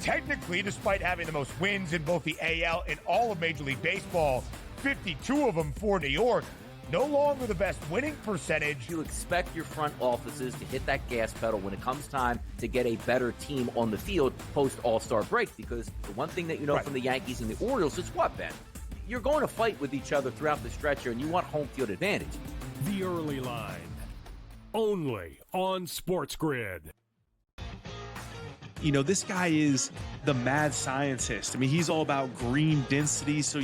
technically, despite having the most wins in both the AL and all of Major League Baseball, 52 of them for New York, no longer the best winning percentage. You expect your front offices to hit that gas pedal when it comes time to get a better team on the field post All-Star break, because the one thing that you know from the Yankees and the Orioles is what, Ben? You're going to fight with each other throughout the stretch here, and you want home field advantage. The Early Line, only on SportsGrid. You know, this guy is the mad scientist. I mean, he's all about green density. So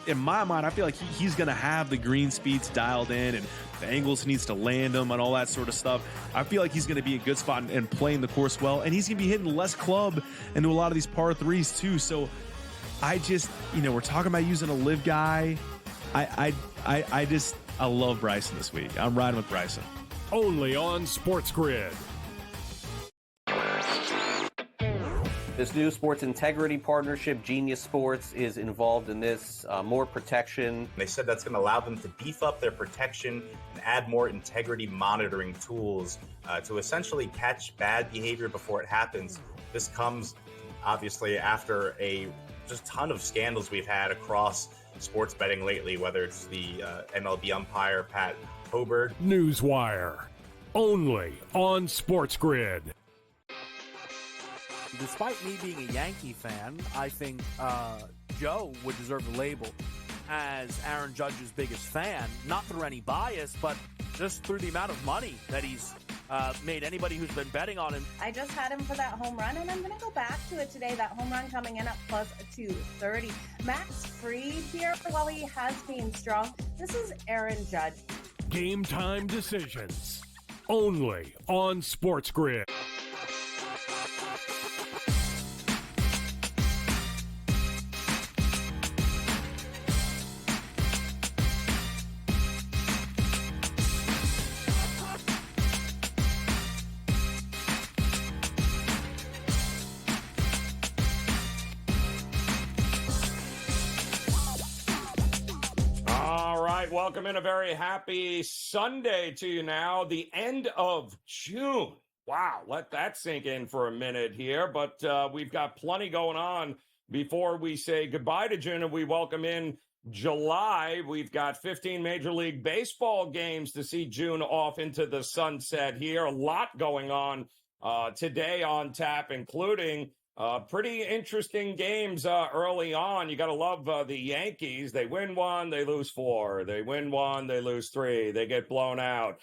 in my mind, I feel like he's going to have the green speeds dialed in, and the angles he needs to land them and all that sort of stuff. I feel like he's going to be a good spot and playing the course well. And he's going to be hitting less club into a lot of these par threes too. So I just, we're talking about using a live guy. I love Bryson this week. I'm riding with Bryson. Only on SportsGrid. This new sports integrity partnership, Genius Sports, is involved in this. More protection. They said that's going to allow them to beef up their protection and add more integrity monitoring tools to essentially catch bad behavior before it happens. This comes, obviously, after a just ton of scandals we've had across sports betting lately, whether it's the MLB umpire, Pat Hobert. Newswire, only on SportsGrid. Despite me being a Yankee fan, I think Joe would deserve the label as Aaron Judge's biggest fan, not through any bias, but just through the amount of money that he's made anybody who's been betting on him. I just had him for that home run, and I'm going to go back to it today. That home run coming in at plus 230. Max Fried here, while he has been strong, this is Aaron Judge. Game time decisions, only on SportsGrid. Welcome in, a very happy Sunday to you now, the end of June. Wow, let that sink in for a minute here, but we've got plenty going on before we say goodbye to June and we welcome in July. We've got 15 Major League Baseball games to see June off into the sunset here. A lot going on today on tap, including pretty interesting games early on. You got to love the Yankees. They win one, they lose four. They win one, they lose three. They get blown out.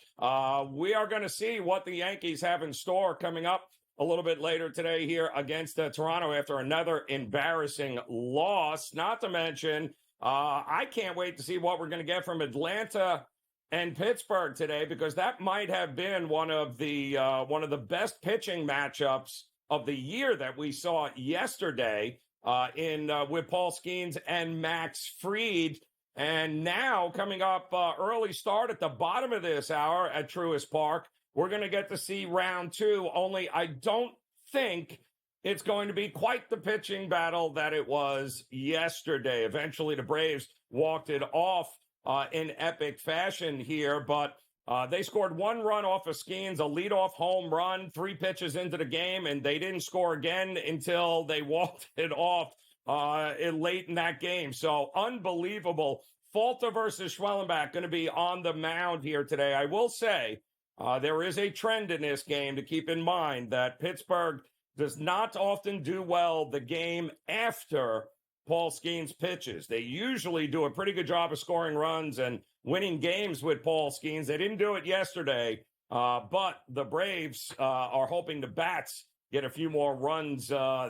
We are going to see what the Yankees have in store coming up a little bit later today here against Toronto after another embarrassing loss. Not to mention, I can't wait to see what we're going to get from Atlanta and Pittsburgh today, because that might have been one of the best pitching matchups of the year that we saw yesterday with Paul Skenes and Max Fried. And now coming up early start at the bottom of this hour at Truist Park, we're going to get to see round two, only I don't think it's going to be quite the pitching battle that it was yesterday. Eventually the Braves walked it off in epic fashion here, but they scored one run off of Skenes, a leadoff home run, 3 pitches into the game, and they didn't score again until they walked it off late in that game. So unbelievable. Falter versus Schwellenbach going to be on the mound here today. I will say there is a trend in this game to keep in mind that Pittsburgh does not often do well the game after Paul Skenes pitches. They usually do a pretty good job of scoring runs and winning games with Paul Skenes. They didn't do it yesterday, but the Braves are hoping the Bats get a few more runs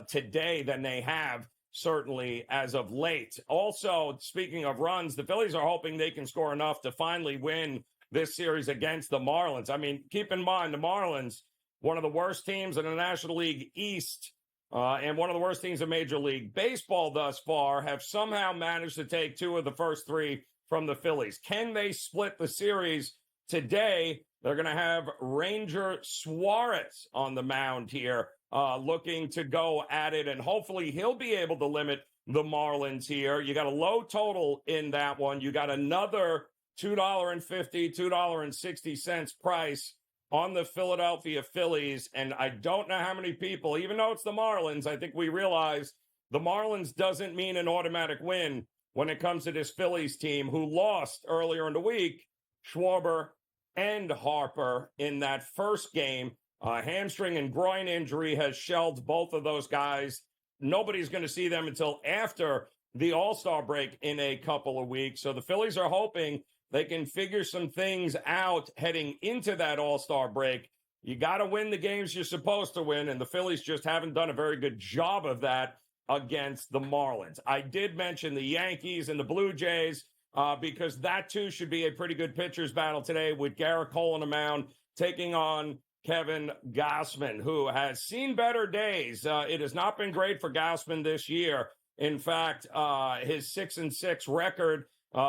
today than they have, certainly as of late. Also, speaking of runs, the Phillies are hoping they can score enough to finally win this series against the Marlins. I mean, keep in mind, the Marlins, one of the worst teams in the National League East, and one of the worst teams in Major League Baseball thus far, have somehow managed to take 2 of the first 3 from the Phillies. Can they split the series today? They're going to have Ranger Suarez on the mound here, looking to go at it, and hopefully he'll be able to limit the Marlins here. You got a low total in that one. You got another $2.50, $2.60 price on the Philadelphia Phillies. And I don't know how many people, even though it's the Marlins, I think we realize the Marlins doesn't mean an automatic win when it comes to this Phillies team who lost earlier in the week, Schwarber and Harper in that first game. Hamstring and groin injury has shelved both of those guys. Nobody's going to see them until after the All-Star break in a couple of weeks. So the Phillies are hoping they can figure some things out heading into that All-Star break. You got to win the games you're supposed to win, and the Phillies just haven't done a very good job of that against the Marlins. I did mention the Yankees and the Blue Jays because that, too, should be a pretty good pitcher's battle today with Garrett Cole on the mound taking on Kevin Gausman, who has seen better days. It has not been great for Gausman this year. In fact, his 6-6 record,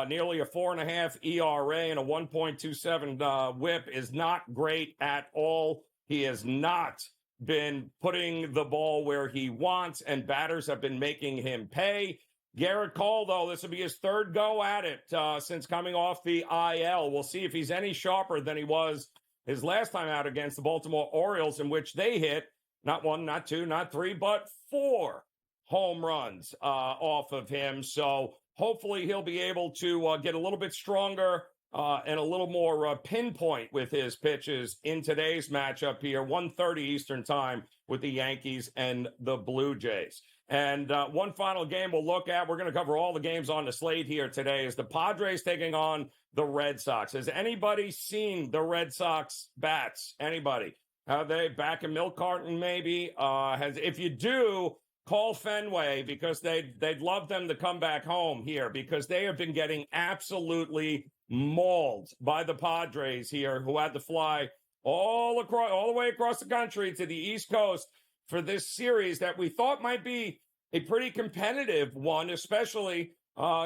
nearly a 4.5 ERA and a 1.27 WHIP is not great at all. He has not been putting the ball where he wants, and batters have been making him pay. Garrett Cole, though, this will be his third go at it since coming off the IL. We'll see if he's any sharper than he was his last time out against the Baltimore Orioles, in which they hit not one, not two, not three, but 4 home runs off of him. So hopefully he'll be able to get a little bit stronger and a little more pinpoint with his pitches in today's matchup here, 1:30 Eastern time with the Yankees and the Blue Jays. And one final game we'll look at, we're going to cover all the games on the slate here today, is the Padres taking on the Red Sox. Has anybody seen the Red Sox bats? Anybody? Are they back in milk carton maybe? If you do, call Fenway because they'd love them to come back home here because they have been getting absolutely mauled by the Padres here, who had to fly all the way across the country to the East Coast for this series that we thought might be a pretty competitive one, especially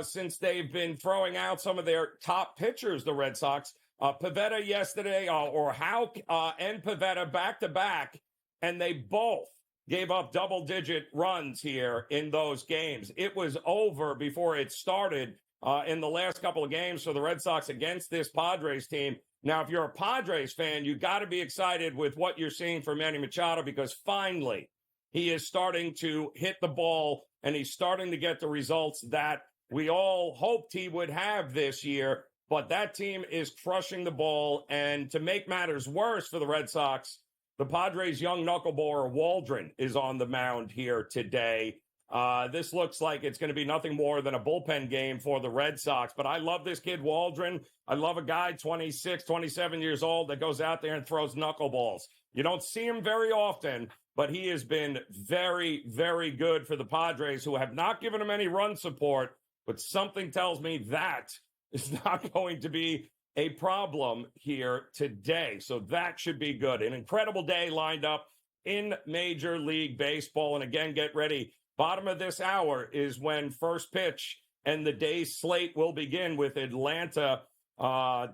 since they've been throwing out some of their top pitchers, the Red Sox. Pivetta yesterday, or Houck and Pivetta back-to-back, and they both gave up double-digit runs here in those games. It was over before it started in the last couple of games for the Red Sox against this Padres team. Now, if you're a Padres fan, you got to be excited with what you're seeing from Manny Machado because finally he is starting to hit the ball and he's starting to get the results that we all hoped he would have this year. But that team is crushing the ball. And to make matters worse for the Red Sox, the Padres' young knuckleball Waldron is on the mound here today. This looks like it's going to be nothing more than a bullpen game for the Red Sox. But I love this kid, Waldron. I love a guy 26, 27 years old that goes out there and throws knuckleballs. You don't see him very often, but he has been very, very good for the Padres, who have not given him any run support. But something tells me that is not going to be a problem here today. So that should be good. An incredible day lined up in Major League Baseball. And again, get ready. Bottom of this hour is when first pitch and the day's slate will begin with Atlanta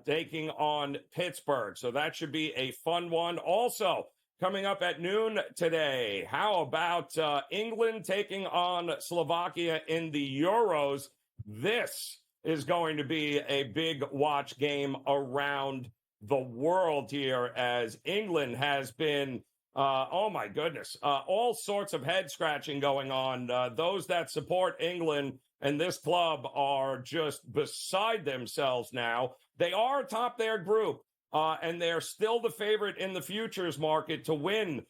taking on Pittsburgh. So that should be a fun one. Also, coming up at noon today, how about England taking on Slovakia in the Euros? This is going to be a big watch game around the world here as England has been oh, my goodness. All sorts of head scratching going on. Those that support England and this club are just beside themselves now. They are atop their group, and they're still the favorite in the futures market to win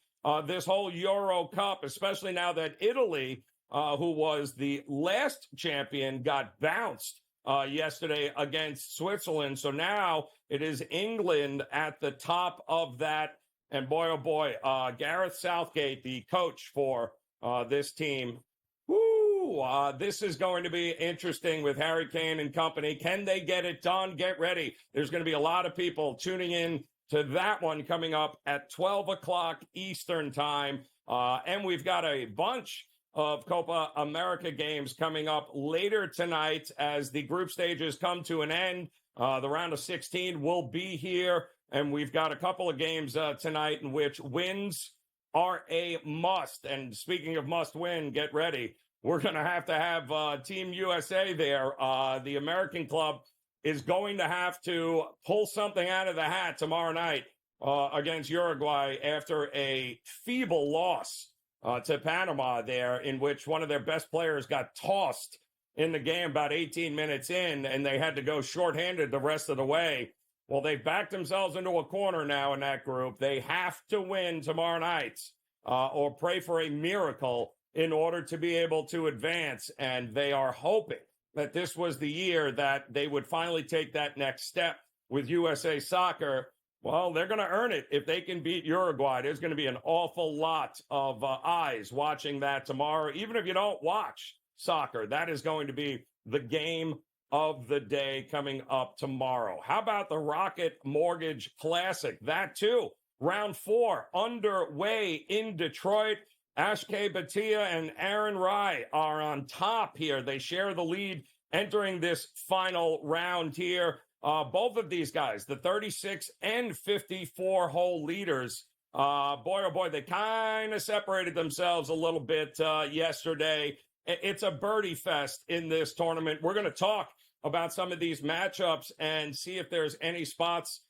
this whole Euro Cup, especially now that Italy, who was the last champion, got bounced yesterday against Switzerland. So now it is England at the top of that. And boy, oh boy, Gareth Southgate, the coach for this team, this is going to be interesting with Harry Kane and company. Can they get it done? Get ready. There's going to be a lot of people tuning in to that one coming up at 12 o'clock Eastern time. And we've got a bunch of Copa America games coming up later tonight as the group stages come to an end. The round of 16 will be here. And we've got a couple of games tonight in which wins are a must. And speaking of must win, get ready. We're going to have Team USA there. The American club is going to have to pull something out of the hat tomorrow night against Uruguay after a feeble loss to Panama there, in which one of their best players got tossed in the game about 18 minutes in, and they had to go shorthanded the rest of the way. Well, they've backed themselves into a corner now in that group. They have to win tomorrow night or pray for a miracle in order to be able to advance, and they are hoping that this was the year that they would finally take that next step with USA Soccer. Well, they're going to earn it if they can beat Uruguay. There's going to be an awful lot of eyes watching that tomorrow. Even if you don't watch soccer, that is going to be the game of the day coming up tomorrow. How about the Rocket Mortgage Classic? That too, round 4 underway in Detroit. Ashke Batia and Aaron Rai are on top here. They share the lead entering this final round here. Both of these guys, the 36 and 54 hole leaders, boy, oh boy, they kind of separated themselves a little bit yesterday. It's a birdie fest in this tournament. We're going to talk about some of these matchups and see if there's any spots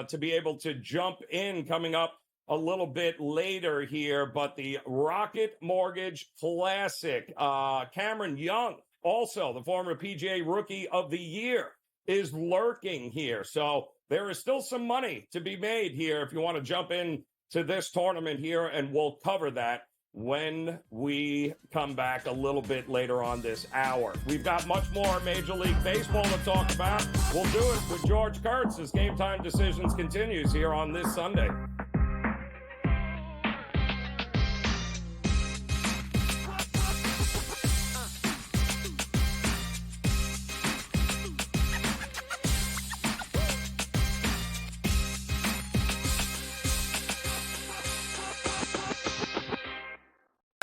to be able to jump in coming up a little bit later here. But the Rocket Mortgage Classic, Cameron Young, also the former PGA Rookie of the Year, is lurking here. So there is still some money to be made here if you want to jump in to this tournament here, and we'll cover that when we come back a little bit later on this hour. We've got much more Major League Baseball to talk about. We'll do it with George Kurtz as Game Time Decisions continues here on this Sunday.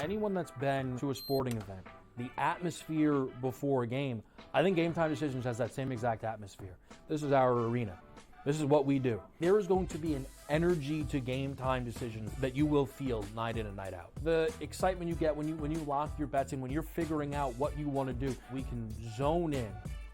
Anyone that's been to a sporting event, the atmosphere before a game, I think Game Time Decisions has that same exact atmosphere. This is our arena. This is what we do. There is going to be an energy to Game Time Decisions that you will feel night in and night out. The excitement you get when you lock your bets in, when you're figuring out what you want to do, we can zone in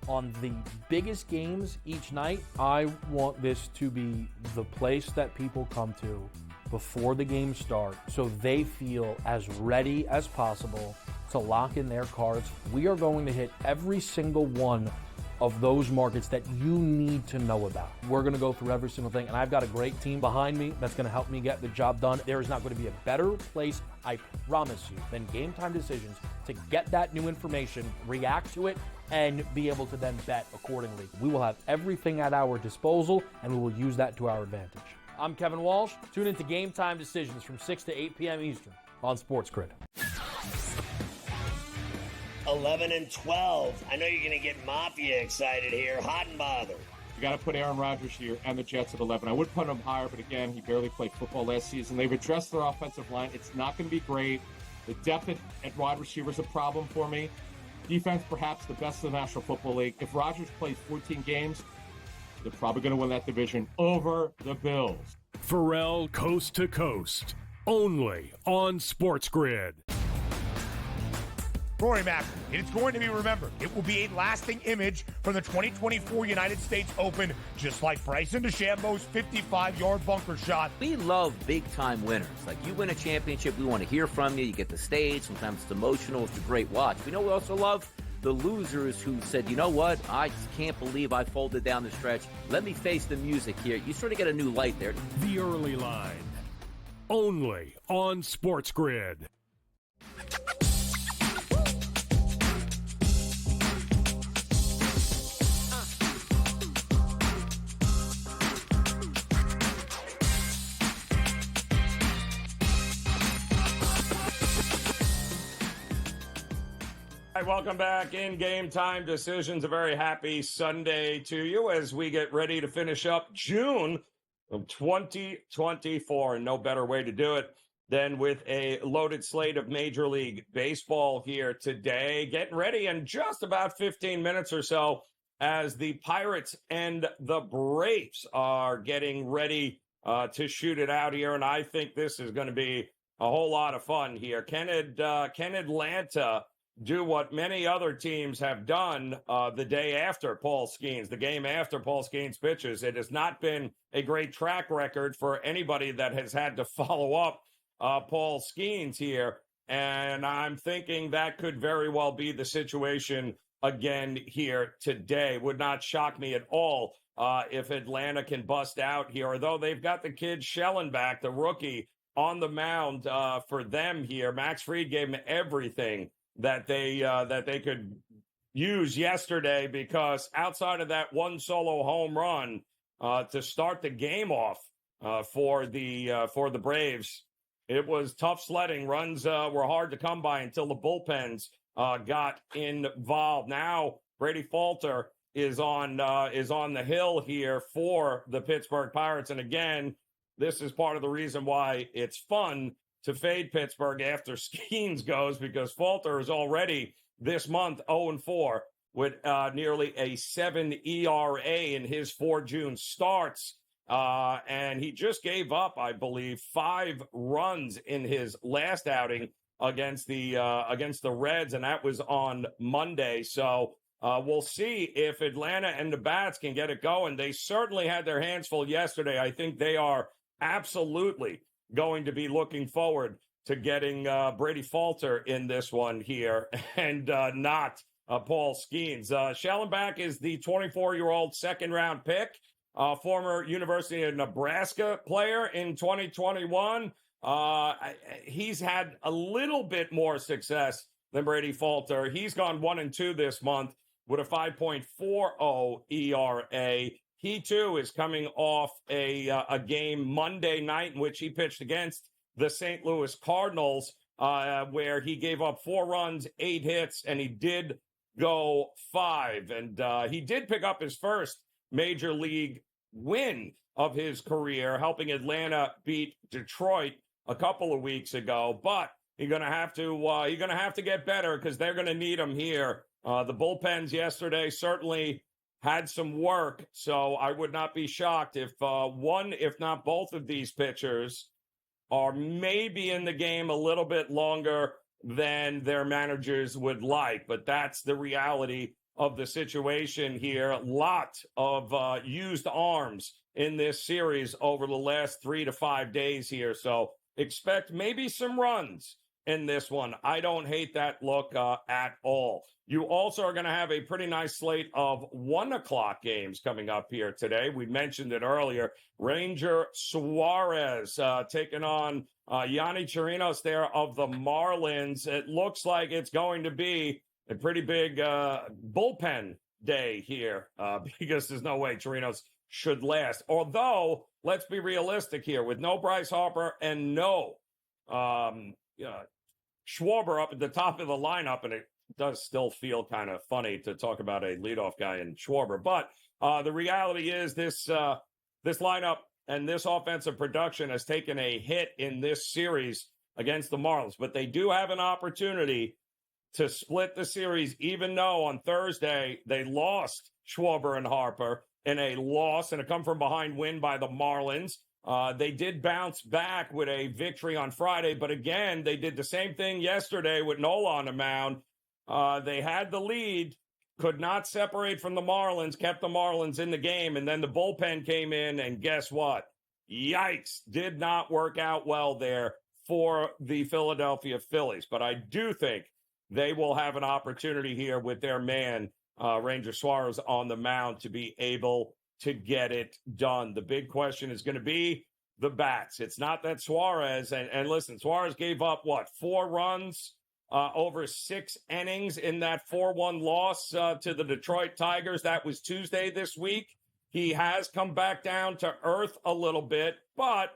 on the biggest games each night. I want this to be the place that people come to before the game starts so they feel as ready as possible to lock in their cards. We are going to hit every single one of those markets that you need to know about. We're going to go through every single thing, and I've got a great team behind me that's going to help me get the job done. There is not going to be a better place, I promise you, than Game Time Decisions to get that new information, react to it, and be able to then bet accordingly. We will have everything at our disposal, and we will use that to our advantage. I'm Kevin Walsh. Tune into Game Time Decisions from 6 to 8 p.m. Eastern on SportsGrid. 11 and 12. I know you're going to get Mafia excited here. Hot and bothered. You got to put Aaron Rodgers here and the Jets at 11. I would put him higher, but again, he barely played football last season. They've addressed their offensive line. It's not going to be great. The depth at wide receiver is a problem for me. Defense, perhaps the best in the National Football League. If Rodgers plays 14 games, they're probably going to win that division over the Bills. Pharrell Coast to Coast, only on SportsGrid. Rory Mack, it's going to be remembered. It will be a lasting image from the 2024 United States Open, just like Bryson DeChambeau's 55-yard bunker shot. We love big-time winners. Like, you win a championship, we want to hear from you. You get the stage. Sometimes it's emotional. It's a great watch. We know we also love the losers who said, you know what, I just can't believe I folded down the stretch. Let me face the music here. You sort of get a new light there. The Early Line, only on SportsGrid. Welcome back in Game Time Decisions. A very happy Sunday to you as we get ready to finish up June of 2024. And no better way to do it than with a loaded slate of Major League Baseball here today. Getting ready in just about 15 minutes or so as the Pirates and the Braves are getting ready to shoot it out here. And I think this is going to be a whole lot of fun here. Can Atlanta do what many other teams have done the day after Paul Skenes, the game after Paul Skenes pitches. It has not been a great track record for anybody that has had to follow up Paul Skenes here. And I'm thinking that could very well be the situation again here today. Would not shock me at all if Atlanta can bust out here, although they've got the kid Schellenbach, the rookie, on the mound for them here. Max Fried gave them everything that they could use yesterday, because outside of that one solo home run to start the game off for the Braves, it was tough sledding. Runs were hard to come by until the bullpens got involved. Now Brady Falter is on the hill here for the Pittsburgh Pirates, and again, this is part of the reason why it's fun to fade Pittsburgh after Skenes goes, because Falter is already this month 0-4 with nearly a 7 ERA in his 4 June starts. And he just gave up, I believe, 5 runs in his last outing against the Reds, and that was on Monday. So we'll see if Atlanta and the Bats can get it going. They certainly had their hands full yesterday. I think they are absolutely going to be looking forward to getting Brady Falter in this one here, and not Paul Skenes. Schellenbach is the 24-year-old second-round pick, former University of Nebraska player in 2021. He's had a little bit more success than Brady Falter. He's gone 1-2 this month with a 5.40 ERA. He, too, is coming off a game Monday night in which he pitched against the St. Louis Cardinals, where he gave up 4 runs, 8 hits, and he did go 5. And he did pick up his first major league win of his career, helping Atlanta beat Detroit a couple of weeks ago. But you're going to have to get better, because they're going to need him here. The bullpens yesterday certainly had some work, so I would not be shocked if one, if not both of these pitchers are maybe in the game a little bit longer than their managers would like. But that's the reality of the situation here. A lot of used arms in this series over the last 3 to 5 days here, so expect maybe some runs in this one. I don't hate that look at all. You also are going to have a pretty nice slate of 1 o'clock games coming up here today. We mentioned it earlier. Ranger Suarez taking on Yanni Chirinos there of the Marlins. It looks like it's going to be a pretty big bullpen day here because there's no way Chirinos should last. Although, let's be realistic here. With no Bryce Harper and no Schwarber up at the top of the lineup, and it does still feel kind of funny to talk about a leadoff guy in Schwarber. But the reality is this lineup and this offensive production has taken a hit in this series against the Marlins. But they do have an opportunity to split the series, even though on Thursday they lost Schwarber and Harper in a loss and a come-from-behind win by the Marlins. They did bounce back with a victory on Friday, but again, they did the same thing yesterday with Nola on the mound. They had the lead, could not separate from the Marlins, kept the Marlins in the game, and then the bullpen came in, and guess what? Yikes, did not work out well there for the Philadelphia Phillies. But I do think they will have an opportunity here with their man, Ranger Suarez, on the mound to be able to get it done. The big question is going to be the bats. It's not that Suarez, and listen, Suarez gave up, 4 runs over 6 innings in that 4-1 loss to the Detroit Tigers. That was Tuesday this week. He has come back down to earth a little bit, but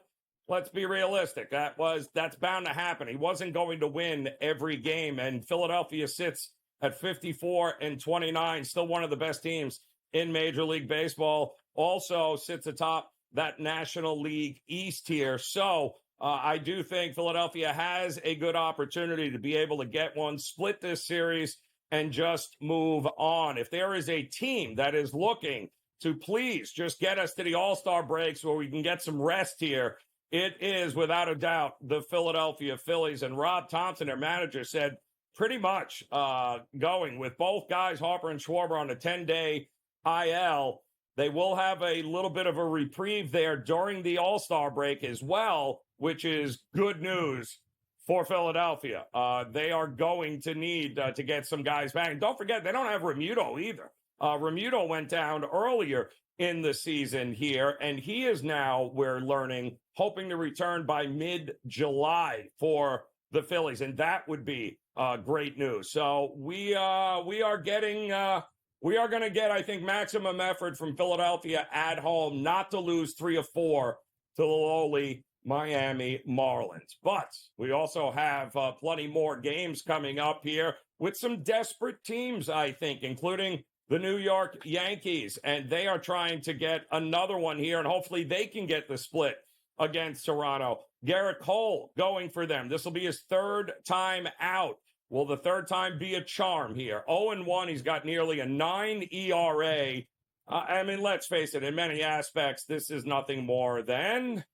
let's be realistic. That's bound to happen. He wasn't going to win every game, and Philadelphia sits at 54-29, still one of the best teams in Major League Baseball. Also sits atop that National League East here. So I do think Philadelphia has a good opportunity to be able to get one, split this series, and just move on. If there is a team that is looking to please just get us to the All-Star breaks where we can get some rest here, it is without a doubt the Philadelphia Phillies. And Rob Thompson, their manager, said pretty much going with both guys, Harper and Schwarber, on a 10-day IL. They will have a little bit of a reprieve there during the All-Star break as well, which is good news for Philadelphia. They are going to need to get some guys back. And don't forget, they don't have Remuto either. Remuto went down earlier in the season here, and he is now, we're learning, hoping to return by mid-July for the Phillies, and that would be great news. So we are going to get, I think, maximum effort from Philadelphia at home, not to lose 3 or 4 to the lowly Miami Marlins. But we also have plenty more games coming up here with some desperate teams, I think, including the New York Yankees, and they are trying to get another one here, and hopefully they can get the split against Toronto. Garrett Cole going for them. This will be his 3rd time out. Will the 3rd time be a charm here? 0-1, he's got nearly a 9 ERA. I mean, let's face it, in many aspects, this is nothing more than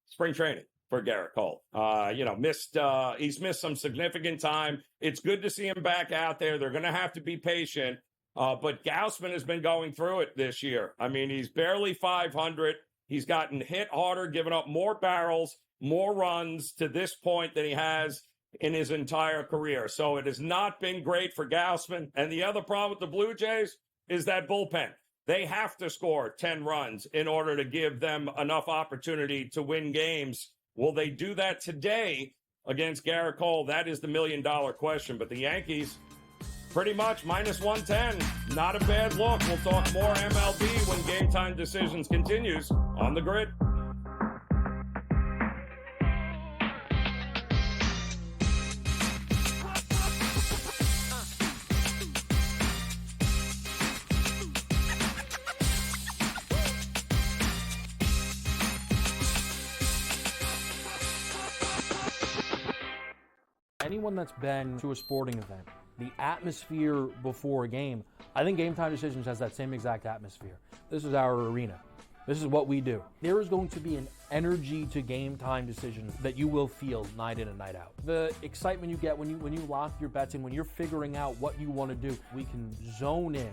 spring training for Garrett Cole. He's missed some significant time. It's good to see him back out there. They're going to have to be patient. But Gausman has been going through it this year. I mean, he's barely 500. He's gotten hit harder, given up more barrels, more runs to this point than he has in his entire career. So it has not been great for Gausman. And the other problem with the Blue Jays is that bullpen. They have to score 10 runs in order to give them enough opportunity to win games. Will they do that today against Garrett Cole? That is the million-dollar question. But the Yankees, pretty much minus 110. Not a bad look. We'll talk more MLB when Game Time Decisions continues on the Grid. Anyone that's been to a sporting event, the atmosphere before a game, I think Game Time Decisions has that same exact atmosphere. This is our arena. This is what we do. There is going to be an energy to Game Time Decisions that you will feel night in and night out. The excitement you get when you lock your bets in, when you're figuring out what you want to do, we can zone in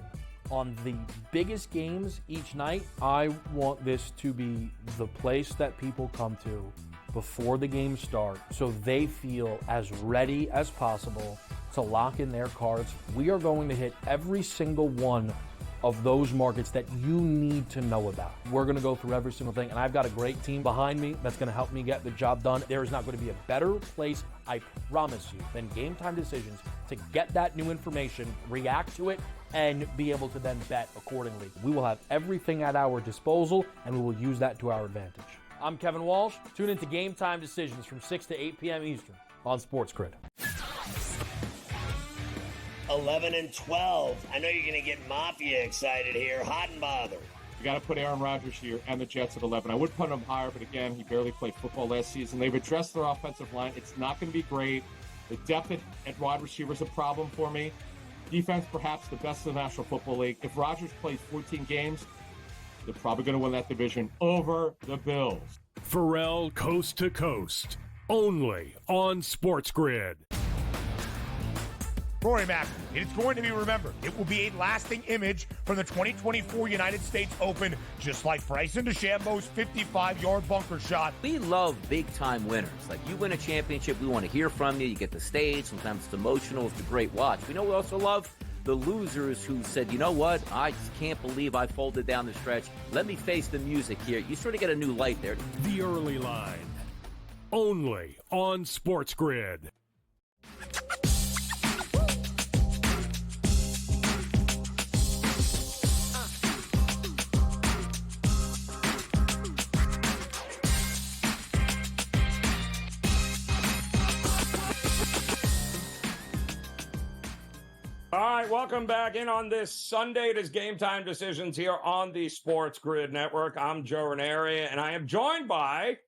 on the biggest games each night. I want this to be the place that people come to before the games start so they feel as ready as possible to lock in their cards. We are going to hit every single one of those markets that you need to know about. We're going to go through every single thing, and I've got a great team behind me that's going to help me get the job done. There is not going to be a better place, I promise you, than Game Time Decisions to get that new information, react to it, and be able to then bet accordingly. We will have everything at our disposal, and we will use that to our advantage. I'm Kevin Walsh. Tune into Game Time Decisions from 6 to 8 p.m. Eastern on SportsGrid. 11-12. I know you're going to get Mafia excited here. Hot and bothered. You got to put Aaron Rodgers here and the Jets at 11. I would put him higher, but again, he barely played football last season. They've addressed their offensive line. It's not going to be great. The depth at wide receiver is a problem for me. Defense, perhaps the best in the National Football League. If Rodgers plays 14 games, they're probably going to win that division over the Bills. Pharrell Coast to Coast, only on SportsGrid. Rory Mack, it's going to be remembered. It will be a lasting image from the 2024 United States Open, just like Bryson DeChambeau's 55-yard bunker shot. We love big-time winners. Like, you win a championship, we want to hear from you. You get the stage. Sometimes it's emotional. It's a great watch. We know we also love the losers who said, you know what, I just can't believe I folded down the stretch. Let me face the music here. You sort of get a new light there. The Early Line, only on SportsGrid. All right, welcome back in on this Sunday. It is Game Time Decisions here on the Sports Grid Network. I'm Joe Raineri, and I am joined by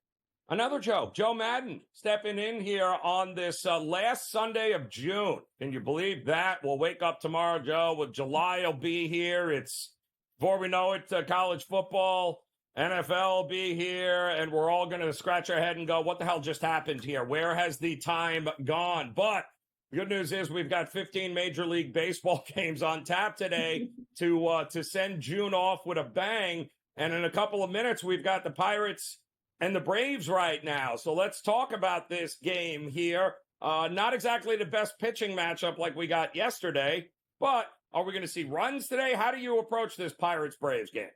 another Joe Madden, stepping in here on this last Sunday of June. Can you believe that? We'll wake up tomorrow, Joe, with July will be here. It's, before we know it, college football, NFL will be here, and we're all going to scratch our head and go, what the hell just happened here? Where has the time gone? But The good news is we've got 15 Major League Baseball games on tap today to send June off with a bang. And in a couple of minutes, we've got the Pirates and the Braves right now. So let's talk about this game here. Not exactly the best pitching matchup like we got yesterday, but are we going to see runs today? How do you approach this Pirates-Braves game?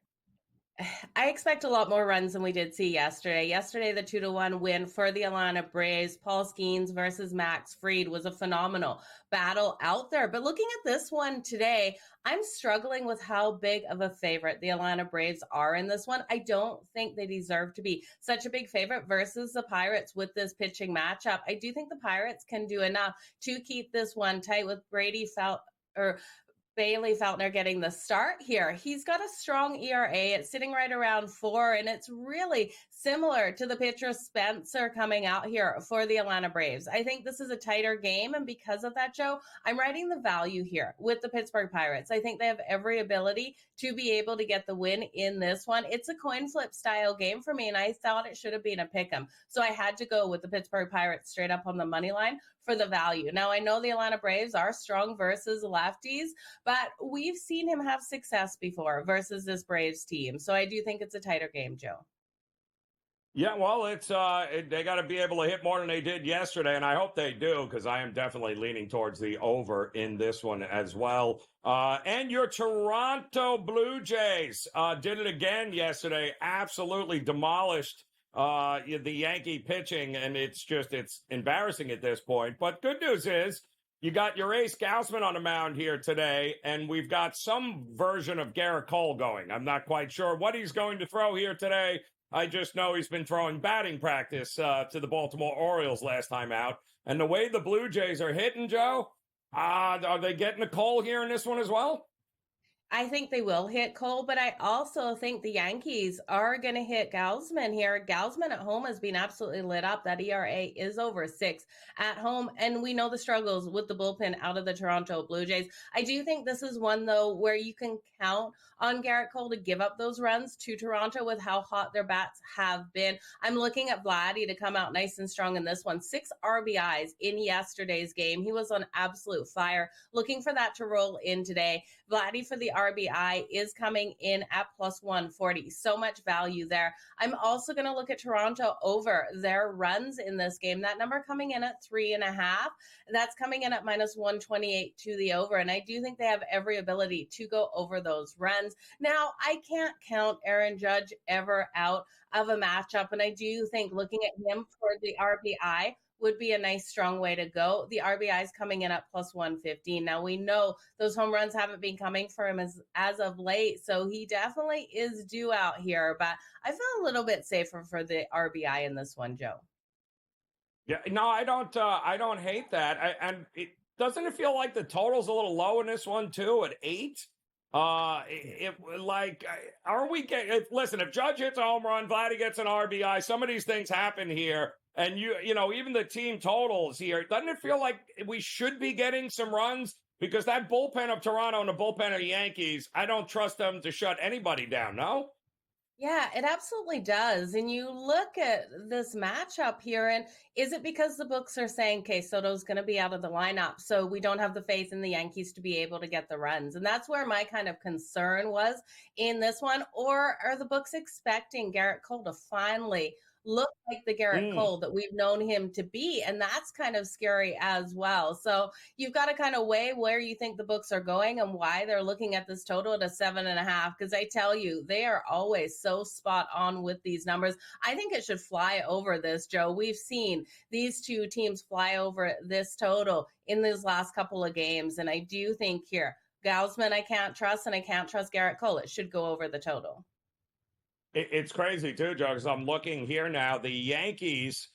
I expect a lot more runs than we did see yesterday. Yesterday, the 2-1 win for the Atlanta Braves. Paul Skenes versus Max Fried was a phenomenal battle out there. But looking at this one today, I'm struggling with how big of a favorite the Atlanta Braves are in this one. I don't think they deserve to be such a big favorite versus the Pirates with this pitching matchup. I do think the Pirates can do enough to keep this one tight with Bailey Feltner getting the start here. He's got a strong ERA. It's sitting right around 4, and it's really similar to the pitcher Spencer coming out here for the Atlanta Braves. I think this is a tighter game, and because of that, Joe, I'm writing the value here with the Pittsburgh Pirates. I think they have every ability to be able to get the win in this one. It's a coin flip style game for me, and I thought it should have been a pick'em. So I had to go with the Pittsburgh Pirates straight up on the money line for the value. Now, I know the Atlanta Braves are strong versus lefties, but we've seen him have success before versus this Braves team. So I do think it's a tighter game, Joe. Yeah, well, it's they got to be able to hit more than they did yesterday, and I hope they do, because I am definitely leaning towards the over in this one as well. And your Toronto Blue Jays did it again yesterday, absolutely demolished the Yankee pitching, and it's embarrassing at this point. But good news is you got your ace Gausman on the mound here today, and we've got some version of Garrett Cole going. I'm not quite sure what he's going to throw here today. I just know he's been throwing batting practice to the Baltimore Orioles last time out. And the way the Blue Jays are hitting, Joe, are they getting a Cole here in this one as well? I think they will hit Cole, but I also think the Yankees are going to hit Gausman here. Gausman at home has been absolutely lit up. That ERA is over 6 at home, and we know the struggles with the bullpen out of the Toronto Blue Jays. I do think this is one, though, where you can count on Garrett Cole to give up those runs to Toronto with how hot their bats have been. I'm looking at Vladdy to come out nice and strong in this one. 6 RBIs in yesterday's game. He was on absolute fire. Looking for that to roll in today. Vladdy for the RBI is coming in at plus 140. So much value there. I'm also going to look at Toronto over their runs in this game. That number coming in at 3.5. That's coming in at minus 128 to the over. And I do think they have every ability to go over those runs. Now, I can't count Aaron Judge ever out of a matchup. And I do think looking at him for the RBI would be a nice, strong way to go. The RBI is coming in at plus 115. Now, we know those home runs haven't been coming for him as of late, so he definitely is due out here. But I feel a little bit safer for the RBI in this one, Joe. Yeah, no, I don't hate that. Doesn't it feel like the total's a little low in this one, too, at 8? Are we getting, listen, if Judge hits a home run, Vladdy gets an RBI, some of these things happen here. And you know, even the team totals here, doesn't it feel like we should be getting some runs? Because that bullpen of Toronto and the bullpen of the Yankees, I don't trust them to shut anybody down, no? Yeah, it absolutely does. And you look at this matchup here, and is it because the books are saying, okay, Soto's going to be out of the lineup, so we don't have the faith in the Yankees to be able to get the runs? And that's where my kind of concern was in this one. Or are the books expecting Garrett Cole to finally look like the Garrett Cole that we've known him to be? And that's kind of scary as well. So you've got to kind of weigh where you think the books are going and why they're looking at this total at a 7.5. Because I tell you, they are always so spot on with these numbers. I think it should fly over this, Joe. We've seen these two teams fly over this total in these last couple of games. And I do think here, Gausman I can't trust, and I can't trust Garrett Cole. It should go over the total. It's crazy, too, Joe, because I'm looking here now. The Yankees,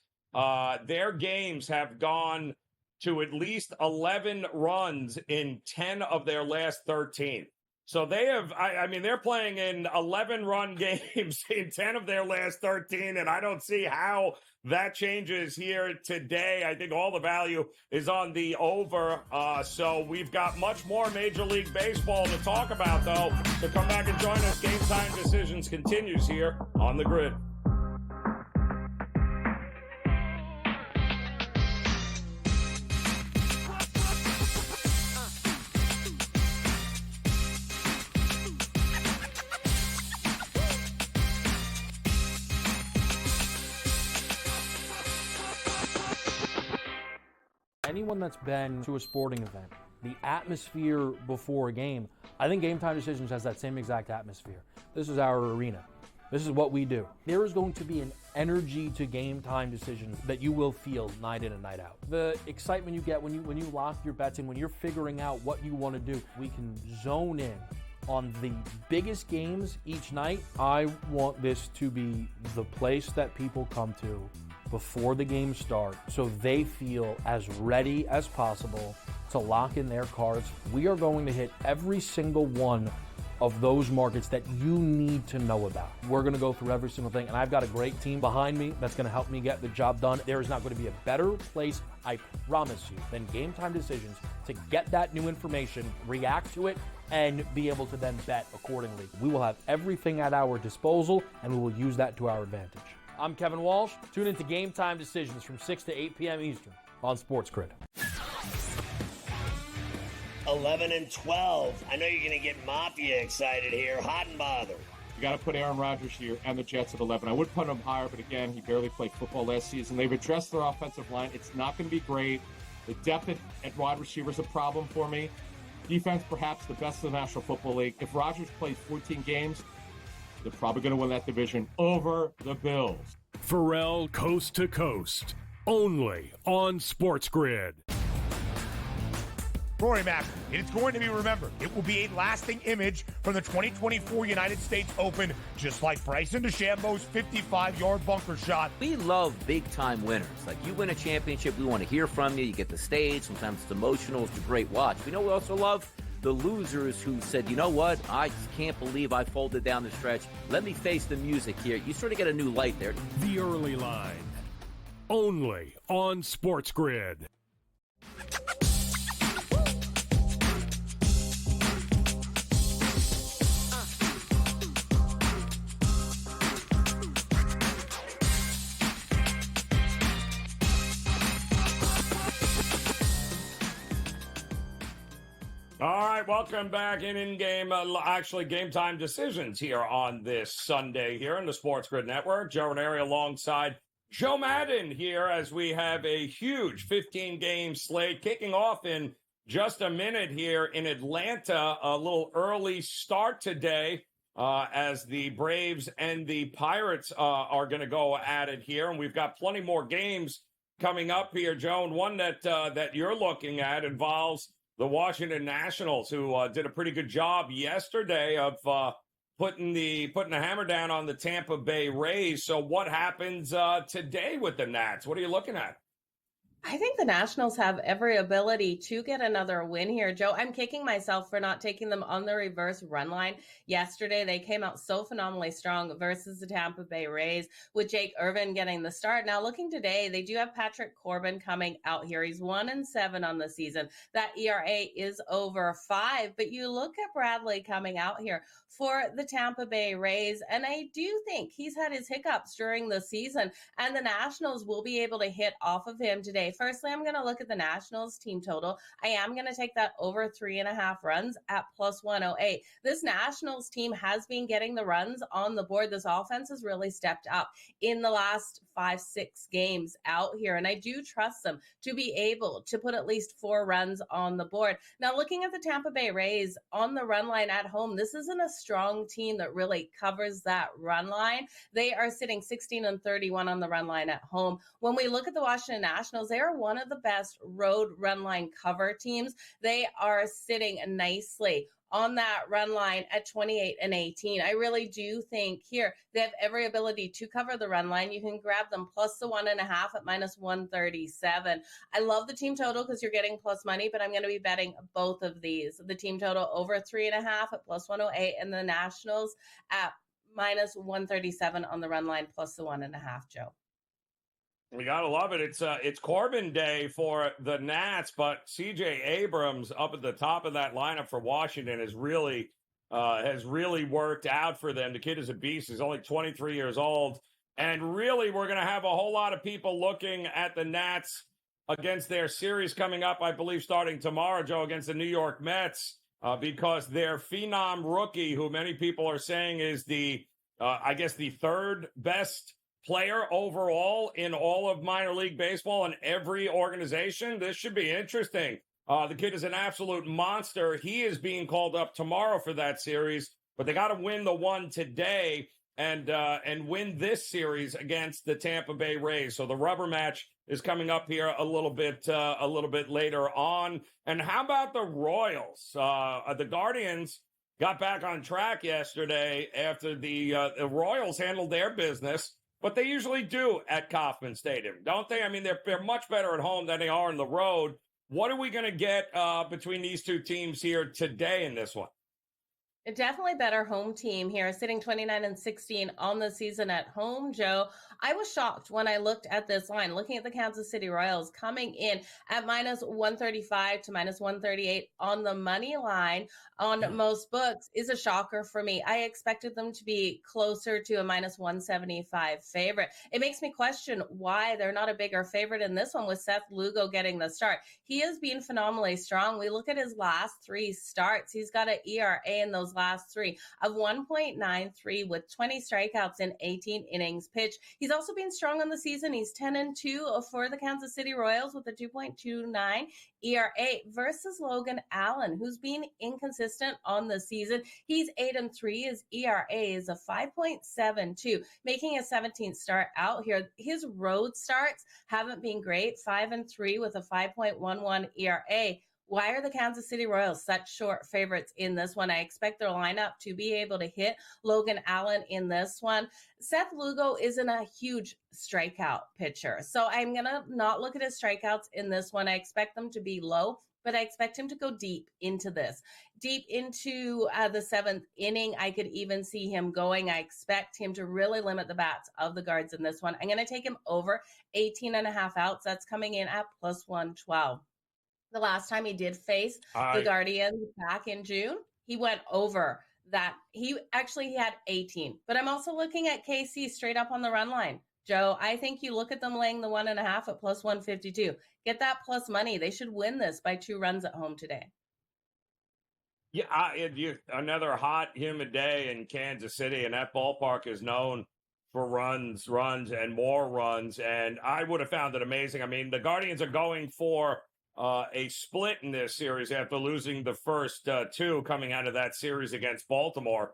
their games have gone to at least 11 runs in 10 of their last 13. So they have, they're playing in 11-run games in 10 of their last 13, and I don't see how that changes here today. I think all the value is on the over. So we've got much more Major League Baseball to talk about, though. So come back and join us. Game Time Decisions continues here on the Grid. Anyone that's been to a sporting event, the atmosphere before a game, I think Game Time Decisions has that same exact atmosphere. This is our arena. This is what we do. There is going to be an energy to Game Time Decisions that you will feel night in and night out. The excitement you get when you lock your bets in, when you're figuring out what you want to do, we can zone in on the biggest games each night. I want this to be the place that people come to before the games start so they feel as ready as possible to lock in their cards. We are going to hit every single one of those markets that you need to know about. We're going to go through every single thing, and I've got a great team behind me that's going to help me get the job done. There is not going to be a better place, I promise you, than Game Time Decisions to get that new information, react to it, and be able to then bet accordingly. We will have everything at our disposal, and we will use that to our advantage. I'm Kevin Walsh. Tune into Game Time Decisions from 6 to 8 p.m. Eastern on SportsGrid. 11 and 12. I know you're going to get Mafia excited here. Hot and bothered. You got to put Aaron Rodgers here and the Jets at 11. I would put him higher, but again, he barely played football last season. They've addressed their offensive line. It's not going to be great. The depth at wide receiver is a problem for me. Defense, perhaps the best in the National Football League. If Rodgers plays 14 games, they're probably going to win that division over the Bills. Pharrell Coast to Coast, only on SportsGrid. Rory Mack, it is going to be remembered. It will be a lasting image from the 2024 United States Open, just like Bryson DeChambeau's 55-yard bunker shot. We love big-time winners. Like, you win a championship, we want to hear from you. You get the stage. Sometimes it's emotional. It's a great watch. We know we also love the losers who said, you know what, I just can't believe I folded down the stretch. Let me face the music here. You sort of get a new light there. The Early Line, only on SportsGrid. All right, welcome back in-game, Game Time Decisions here on this Sunday here on the SportsGrid Network. Joe Raineri alongside Joe Madden here as we have a huge 15-game slate kicking off in just a minute here in Atlanta. A little early start today as the Braves and the Pirates are going to go at it here. And we've got plenty more games coming up here, Joe. And one that you're looking at involves the Washington Nationals, who did a pretty good job yesterday of putting the hammer down on the Tampa Bay Rays. So what happens today with the Nats? What are you looking at? I think the Nationals have every ability to get another win here, Joe. I'm kicking myself for not taking them on the reverse run line. Yesterday, they came out so phenomenally strong versus the Tampa Bay Rays with Jake Irvin getting the start. Now, looking today, they do have Patrick Corbin coming out here. He's 1-7 on the season. That ERA is over 5, but you look at Bradley coming out here for the Tampa Bay Rays, and I do think he's had his hiccups during the season, and the Nationals will be able to hit off of him today. Firstly, I'm going to look at the Nationals team total. I am going to take that over 3.5 runs at plus 108. This Nationals team has been getting the runs on the board. This offense has really stepped up in the last 5-6 games out here, and I do trust them to be able to put at least 4 runs on the board. Now, looking at the Tampa Bay Rays on the run line at home, this isn't a strong team that really covers that run line. They are sitting 16-31 on the run line at home. When we look at the Washington Nationals, they are one of the best road run line cover teams. They are sitting nicely on that run line at 28-18. I really do think here they have every ability to cover the run line. You can grab them plus the 1.5 at minus 137. I love the team total because you're getting plus money, but I'm going to be betting both of these. The team total over 3.5 at plus 108 and the Nationals at minus 137 on the run line plus the 1.5, Joe. We gotta love it. It's Corbin Day for the Nats, but C.J. Abrams up at the top of that lineup for Washington has really worked out for them. The kid is a beast. He's only 23 years old, and really, we're gonna have a whole lot of people looking at the Nats against their series coming up. I believe starting tomorrow, Joe, against the New York Mets, because their phenom rookie, who many people are saying is the third best player overall in all of minor league baseball and every organization. This should be interesting. The kid is an absolute monster. He is being called up tomorrow for that series, but they got to win the one today and win this series against the Tampa Bay Rays. So the rubber match is coming up here a little bit later on. And how about the Royals? The Guardians got back on track yesterday after the Royals handled their business, but they usually do at Kauffman Stadium, don't they? I mean, they're much better at home than they are on the road. What are we going to get between these two teams here today in this one? A definitely better home team here, sitting 29-16 on the season at home, Joe. I was shocked when I looked at this line, looking at the Kansas City Royals coming in at minus 135 to minus 138 on the money line on most books is a shocker for me. I expected them to be closer to a minus 175 favorite. It makes me question why they're not a bigger favorite in this one with Seth Lugo getting the start. He has been phenomenally strong. We look at his last 3 starts. He's got an ERA in those last 3 of 1.93 with 20 strikeouts in 18 innings pitched. He's also been strong on the season. He's 10-2 for the Kansas City Royals with a 2.29 ERA versus Logan Allen, who's been inconsistent on the season. He's 8-3. His ERA is a 5.72, making a 17th start out here. His road starts haven't been great, 5-3 with a 5.11 ERA. Why are the Kansas City Royals such short favorites in this one? I expect their lineup to be able to hit Logan Allen in this one. Seth Lugo isn't a huge strikeout pitcher, so I'm going to not look at his strikeouts in this one. I expect them to be low, but I expect him to go deep into this. Deep into the 7th inning, I could even see him going. I expect him to really limit the bats of the guards in this one. I'm going to take him over 18.5 outs. That's coming in at plus 112. The last time he did face the Guardians back in June, he went over that. He had 18. But I'm also looking at KC straight up on the run line. Joe, I think you look at them laying the 1.5 at plus 152. Get that plus money. They should win this by 2 runs at home today. Yeah, another hot, humid day in Kansas City, and that ballpark is known for runs, and more runs. And I would have found it amazing. I mean, the Guardians are going for a split in this series after losing the first 2 coming out of that series against Baltimore.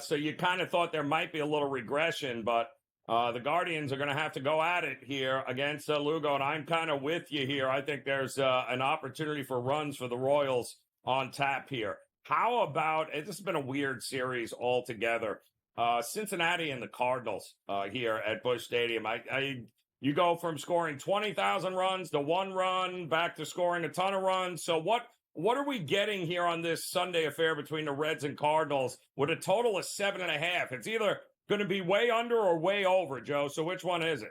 So you kind of thought there might be a little regression, but the Guardians are going to have to go at it here against Lugo, and I'm kind of with you here. I think there's an opportunity for runs for the Royals on tap here. How about, this has been a weird series altogether, Cincinnati and the Cardinals here at Busch Stadium. You go from scoring 20,000 runs to 1 run, back to scoring a ton of runs. So what are we getting here on this Sunday affair between the Reds and Cardinals with a total of 7.5? It's either going to be way under or way over, Joe. So which one is it?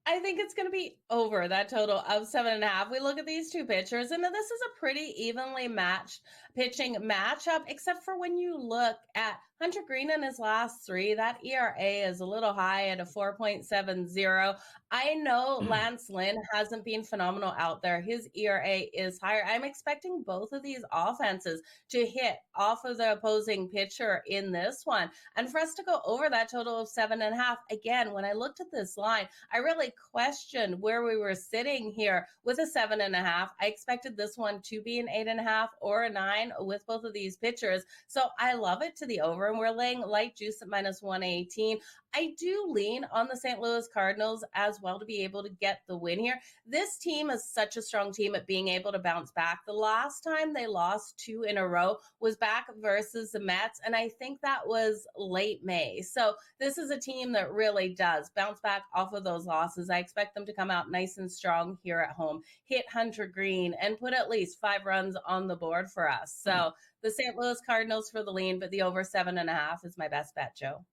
I think it's going to be over that total of 7.5. We look at these two pitchers, and this is a pretty evenly matched pitching matchup, except for when you look at Hunter Green in his last 3, that ERA is a little high at a 4.70. I know Lance Lynn hasn't been phenomenal out there. His ERA is higher. I'm expecting both of these offenses to hit off of the opposing pitcher in this one. And for us to go over that total of 7.5, again, when I looked at this line, I really questioned where we were sitting here with a 7.5. I expected this one to be an 8.5 or a 9 with both of these pitchers. So I love it to the over, and we're laying light juice at minus 118. I do lean on the St. Louis Cardinals as well to be able to get the win here. This team is such a strong team at being able to bounce back. The last time they lost 2 in a row was back versus the Mets, and I think that was late May. So this is a team that really does bounce back off of those losses. I expect them to come out nice and strong here at home, hit Hunter Green, and put at least 5 runs on the board for us. So the St. Louis Cardinals for the lean, but the over 7.5 is my best bet, Joe.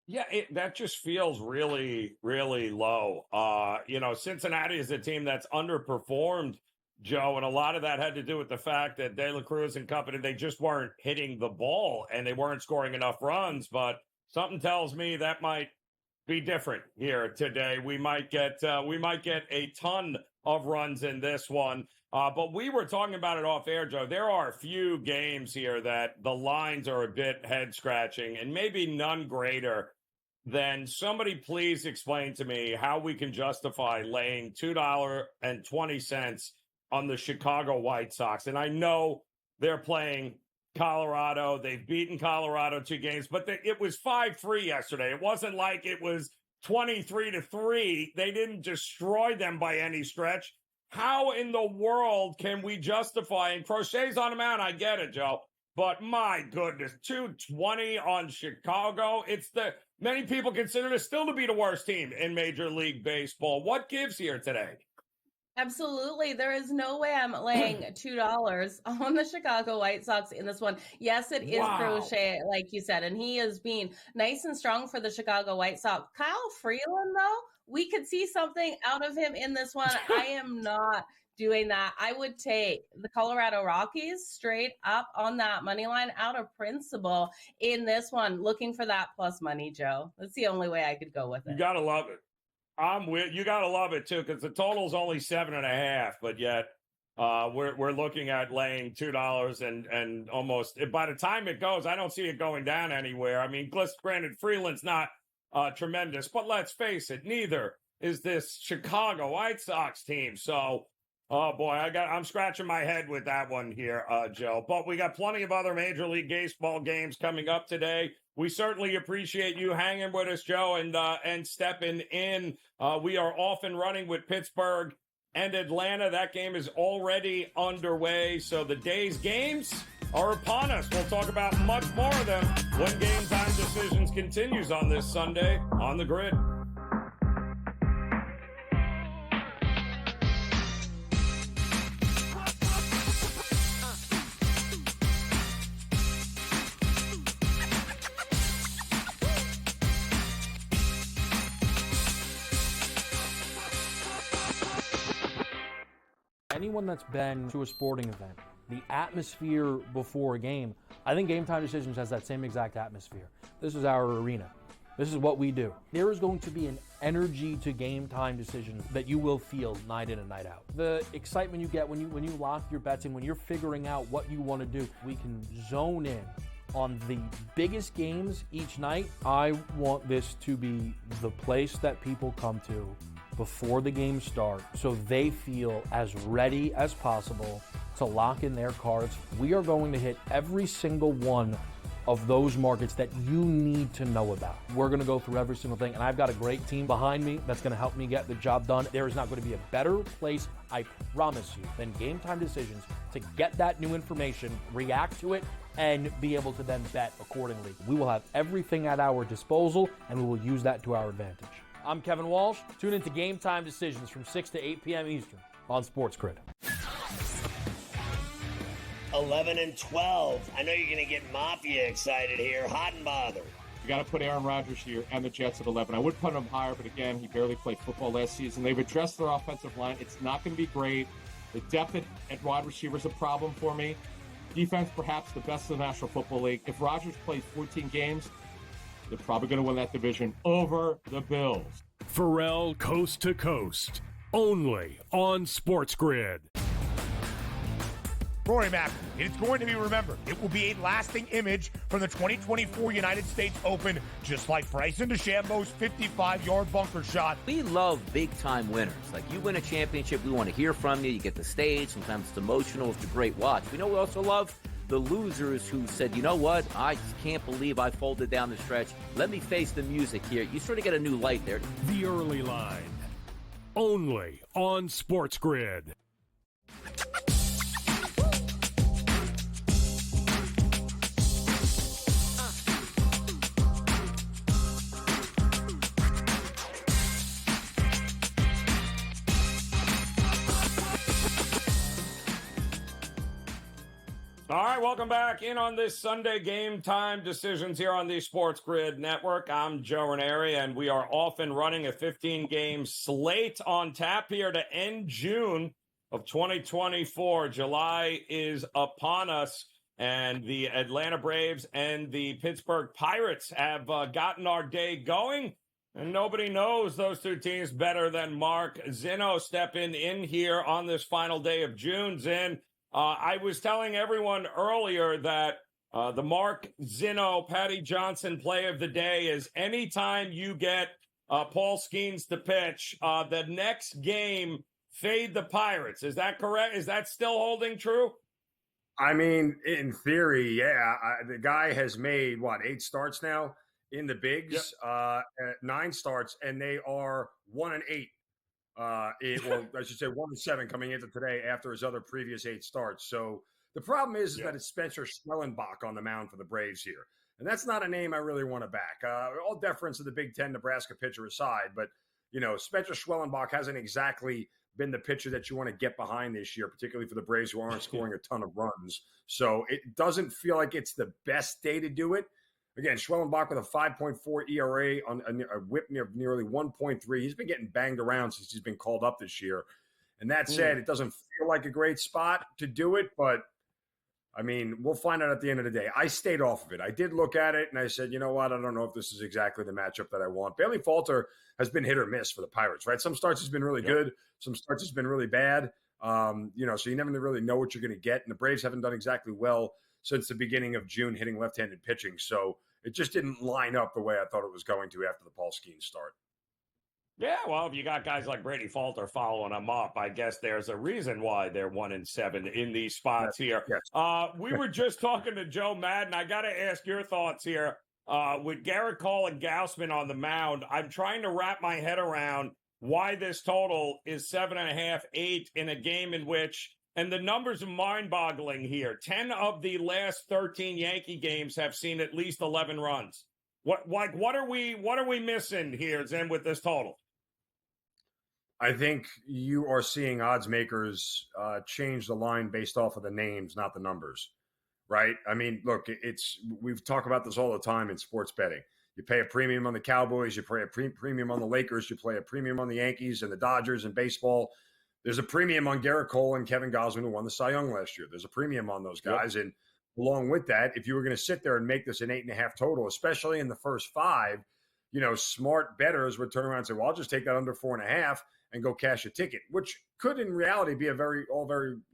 Yeah, that just feels really, really low. Cincinnati is a team that's underperformed, Joe, and a lot of that had to do with the fact that De La Cruz and company, they just weren't hitting the ball and they weren't scoring enough runs. But something tells me that might be different here today. We might get a ton of runs in this one. But we were talking about it off air, Joe. There are a few games here that the lines are a bit head scratching, and maybe none greater then somebody please explain to me how we can justify laying $2.20 on the Chicago White Sox. And I know they're playing Colorado. They've beaten Colorado 2 games, but it was 5-3 yesterday. It wasn't like it was 23-3. They didn't destroy them by any stretch. How in the world can we justify, and Crochet's on the mound, I get it, Joe, but my goodness, 220 on Chicago. Many people consider this still to be the worst team in Major League Baseball. What gives here today? Absolutely. There is no way I'm laying $2 on the Chicago White Sox in this one. Yes, it is Crochet, like you said, and he is being nice and strong for the Chicago White Sox. Kyle Freeland, though, we could see something out of him in this one. I am not doing that. I would take the Colorado Rockies straight up on that money line out of principle in this one, looking for that plus money, Joe. That's the only way I could go with it. You got to love it. You got to love it too, because the total's only 7.5, but yet we're looking at laying $2 and almost by the time it goes, I don't see it going down anywhere. I mean, granted, Freeland's not tremendous, but let's face it, neither is this Chicago White Sox team. So, oh boy, I'm scratching my head with that one here, Joe. But we got plenty of other Major League Baseball games coming up today. We certainly appreciate you hanging with us, Joe, and stepping in. We are off and running with Pittsburgh and Atlanta. That game is already underway, so the day's games are upon us. We'll talk about much more of them when Game Time Decisions continues on this Sunday on the Grid. Anyone that's been to a sporting event, the atmosphere before a game, I think Game Time Decisions has that same exact atmosphere. This is our arena. This is what we do. There is going to be an energy to Game Time Decisions that you will feel night in and night out. The excitement you get when you lock your bets in, when you're figuring out what you want to do, we can zone in on the biggest games each night. I want this to be the place that people come to before the games start so they feel as ready as possible to lock in their cards. We are going to hit every single one of those markets that you need to know about. We're going to go through every single thing, and I've got a great team behind me that's going to help me get the job done. There is not going to be a better place, I promise you, than Game Time Decisions to get that new information, react to it, and be able to then bet accordingly. We will have everything at our disposal, and we will use that to our advantage. I'm Kevin Walsh. Tune into Game Time Decisions from 6 to 8 p.m. Eastern on SportsGrid. 11 and 12. I know you're going to get Mafia excited here. Hot and bothered. You got to put Aaron Rodgers here and the Jets at 11. I would put him higher, but again, he barely played football last season. They've addressed their offensive line. It's not going to be great. The depth at wide receiver is a problem for me. Defense, perhaps the best in the National Football League. If Rodgers plays 14 games, they're probably going to win that division over the Bills. Pharrell Coast to Coast, only on SportsGrid. Rory Mack, it is going to be remembered. It will be a lasting image from the 2024 United States Open, just like Bryson DeChambeau's 55-yard bunker shot. We love big-time winners. Like, you win a championship, we want to hear from you. You get the stage. Sometimes it's emotional. It's a great watch. We know we also love the losers who said, you know what, I just can't believe I folded down the stretch. Let me face the music here. You sort of get a new light there. The Early Line, only on SportsGrid. All right, welcome back in on this Sunday Game Time Decisions here on the SportsGrid Network. I'm Joe Raineri, and we are off and running a 15-game slate on tap here to end June of 2024. July is upon us, and the Atlanta Braves and the Pittsburgh Pirates have gotten our day going, and nobody knows those two teams better than Mark Zinno stepping in here on this final day of June. Zin, I was telling everyone earlier that The Mark Zinno, Patty Johnson play of the day is anytime you get Paul Skenes to pitch, the next game, fade the Pirates. Is that correct? Is that still holding true? I mean, in theory, yeah. The guy has made, 8 starts now in the bigs, 9 starts, and they are 1-8. I should say 1-7 coming into today after his other previous 8 starts. So the problem is that it's Spencer Schwellenbach on the mound for the Braves here. And that's not a name I really want to back. All deference to the Big Ten Nebraska pitcher aside, but, Spencer Schwellenbach hasn't exactly been the pitcher that you want to get behind this year, particularly for the Braves who aren't scoring a ton of runs. So it doesn't feel like it's the best day to do it. Again, Schwellenbach with a 5.4 ERA on a whip near nearly 1.3. He's been getting banged around since he's been called up this year. And that said, it doesn't feel like a great spot to do it, but I mean, we'll find out at the end of the day. I stayed off of it. I did look at it, and I said, you know what? I don't know if this is exactly the matchup that I want. Bailey Falter has been hit or miss for the Pirates, right? Some starts has been really good. Some starts has been really bad. So you never really know what you're going to get. And the Braves haven't done exactly well since the beginning of June hitting left-handed pitching. So it just didn't line up the way I thought it was going to after the Paul Skenes start. Yeah, well, if you got guys like Brady Falter following them up, I guess there's a reason why they're 1-7 in these spots here. Yes. We were just talking to Joe Madden. I got to ask your thoughts here. With Garrett Cole and Gausman on the mound, I'm trying to wrap my head around why this total is 7.5, 8 in a game in which, and the numbers are mind-boggling here. 10 of the last 13 Yankee games have seen at least 11 runs. What are we missing here, Zen, with this total? I think you are seeing odds makers change the line based off of the names, not the numbers, right? I mean, look, we've talked about this all the time in sports betting. You pay a premium on the Cowboys, you pay a premium on the Lakers, you play a premium on the Yankees and the Dodgers in baseball. There's a premium on Garrett Cole and Kevin Gausman, who won the Cy Young last year. There's a premium on those guys. And along with that, if you were going to sit there and make this an 8.5 total, especially in the first 5, smart bettors would turn around and say, well, I'll just take that under 4.5 and go cash a ticket, which could in reality be a very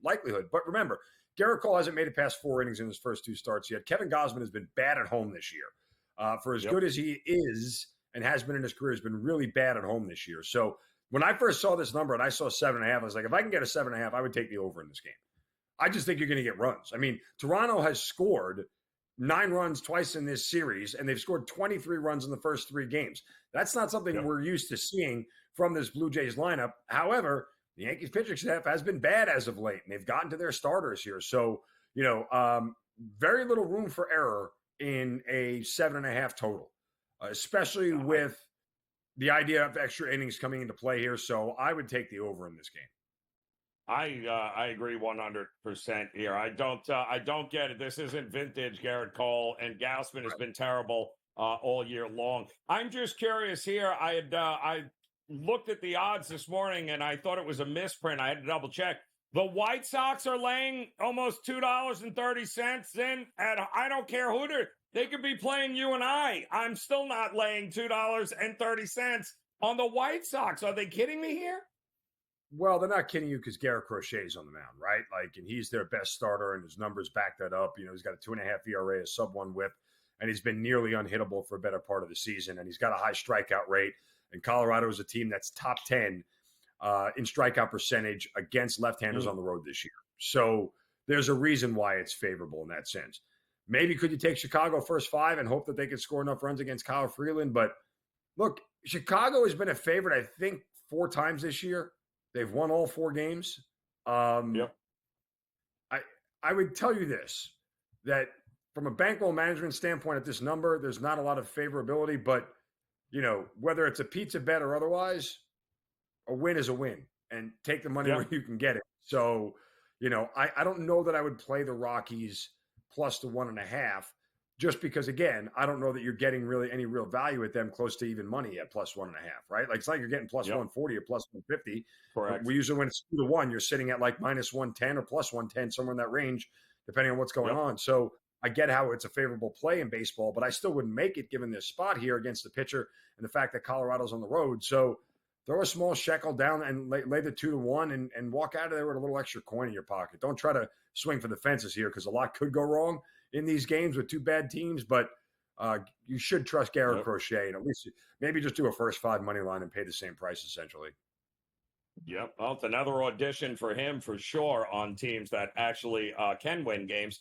likelihood. But remember, Garrett Cole hasn't made it past 4 innings in his first 2 starts yet. Kevin Gausman has been bad at home this year. For as good as he is and has been in his career, has been really bad at home this year. So when I first saw this number and I saw 7.5, I was like, if I can get a 7.5, I would take the over in this game. I just think you're going to get runs. I mean, Toronto has scored 9 runs twice in this series, and they've scored 23 runs in the first 3 games. That's not something we're used to seeing from this Blue Jays lineup. However, the Yankees pitching staff has been bad as of late, and they've gotten to their starters here. So, very little room for error in a 7.5 total, especially with the idea of extra innings coming into play here. So I would take the over in this game. I agree 100% here. I don't get it. This isn't vintage Garrett Cole, and Gausman has been terrible all year long. I'm just curious here. I looked at the odds this morning, and I thought it was a misprint. I had to double check. The White Sox are laying almost $2.30 in, and I don't care who they could be playing you and I. I'm still not laying $2.30 on the White Sox. Are they kidding me here? Well, they're not kidding you because Garrett Crochet's on the mound, right? And he's their best starter, and his numbers back that up. He's got a 2.5 ERA, a sub-1 whip, and he's been nearly unhittable for a better part of the season, and he's got a high strikeout rate. And Colorado is a team that's top 10 in strikeout percentage against left-handers on the road this year. So there's a reason why it's favorable in that sense. Maybe could you take Chicago first 5 and hope that they could score enough runs against Kyle Freeland? But look, Chicago has been a favorite, I think, 4 times this year. They've won all 4 games. I would tell you this, that from a bankroll management standpoint at this number, there's not a lot of favorability, but whether it's a pizza bet or otherwise, a win is a win, and take the money where you can get it. So, I don't know that I would play the Rockies plus the 1.5, just because, again, I don't know that you're getting really any real value at them close to even money at plus 1.5, right? It's like you're getting plus 140 or plus 150. Correct. We usually, when it's 2-1, you're sitting at like minus 110 or plus 110, somewhere in that range, depending on what's going on. So I get how it's a favorable play in baseball, but I still wouldn't make it given this spot here against the pitcher and the fact that Colorado's on the road. So throw a small shekel down and lay the 2-1 and walk out of there with a little extra coin in your pocket. Don't try to swing for the fences here because a lot could go wrong. in these games with two bad teams, but you should trust Garrett Yep. Crochet, and at least maybe just do a first 5 money line and pay the same price essentially. Yep. Well, it's another audition for him for sure on teams that actually can win games.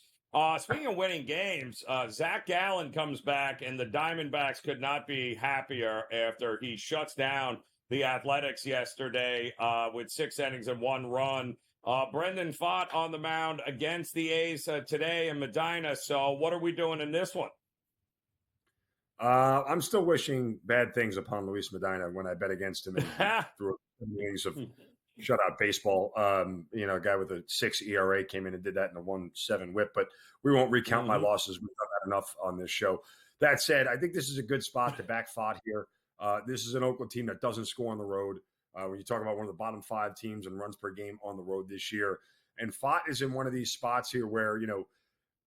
Speaking of winning games, Zach Gallen comes back, and the Diamondbacks could not be happier after he shuts down the Athletics yesterday with 6 innings and 1 run. Brendan Pfaadt on the mound against the A's today in Medina. So what are we doing in this one? I'm still wishing bad things upon Luis Medina when I bet against him through innings of shutout baseball. A guy with a 6 ERA came in and did that in a 1.7 whip, but we won't recount my losses. We've done that enough on this show. That said, I think this is a good spot to back Pfaadt here. This is an Oakland team that doesn't score on the road. When you talk about one of the bottom 5 teams in runs per game on the road this year, and Pfaadt is in one of these spots here where,